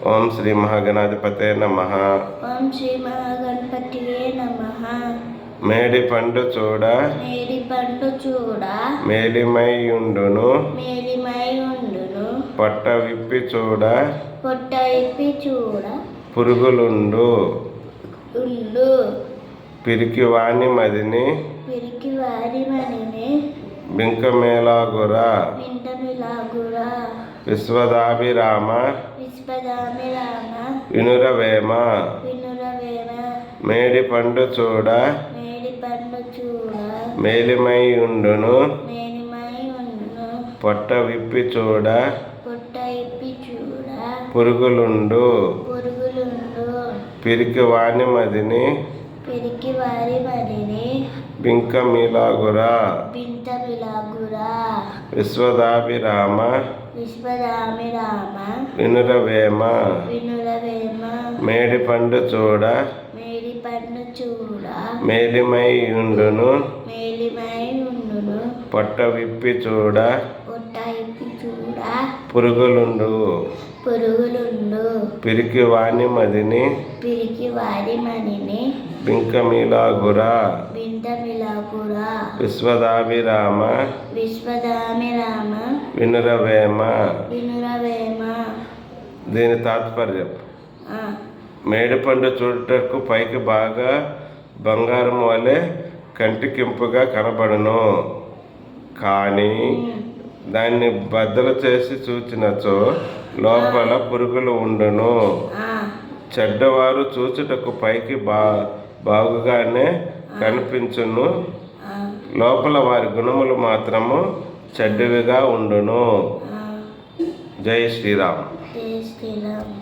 ఓం శ్రీ మహాగణాధిపతే నమః. ఓం శ్రీ మహాగణపతియే నమః. మేడి పండు చూడ మేడి పండు చూడ మేలిమైయుండును మేలిమైయుండును. పొట్ట విప్పి చూడ పొట్ట ఇప్పి చూడ పురుగులుండు. ఉండు. పిరికి వాని మదిని పిరికి వారి మనిని బింకమేలాగురా. వింటమిలాగురా. విశ్వదాభిరామ విశ్వదామిరామ వినురవేమ. వినురవేమ. మేడి పండు చూడ మేడి పండు చూడ మేలిమైయుండును మేలిమైయుండును. పొట్ట విప్పి చూడ పొట్ట ఇప్పి చూడ పురుగులుండు. పురుగులుండు. పిరికి వాని మదిని పిరికి వారి మనిని బింకమిలాగురా. వింటమిలాగురా. విశ్వదాభిరామ విశ్వదామిరామ వినురవేమ. వినురవేమ. మేడి పండు చూడ మేడి పండు చూడ మేలిమైయుండును మేలిమైయుండును. పొట్ట విప్పి చూడ పొట్ట ఇప్పి చూడ పురుగులుండు. పురుగులుండు. పిరికి వాని మదిని పిరికి వారి మనిని బింకమిలాగురా. వింటమిలాగురా. విశ్వదాభిరామ విశ్వదామిరామ వినురవేమ. వినురవేమ. దీని తాత్పర్యం: ఆ, మేడిపండు చూడటకు పైకి బాగా బంగారం వలె కంటికింపుగా కనబడును, కానీ దాన్ని బద్దలు చేసి చూచినచో లోపల పురుగులు ఉండును. ఆ, చెడ్డవారు చూచుటకు పైకి బాగుగానే కనిపించును, ఆ, లోపల వారి గుణములు మాత్రము చెడ్డవిగా ఉండును. ఆ. జై శ్రీరామ్. జై శ్రీరామ్.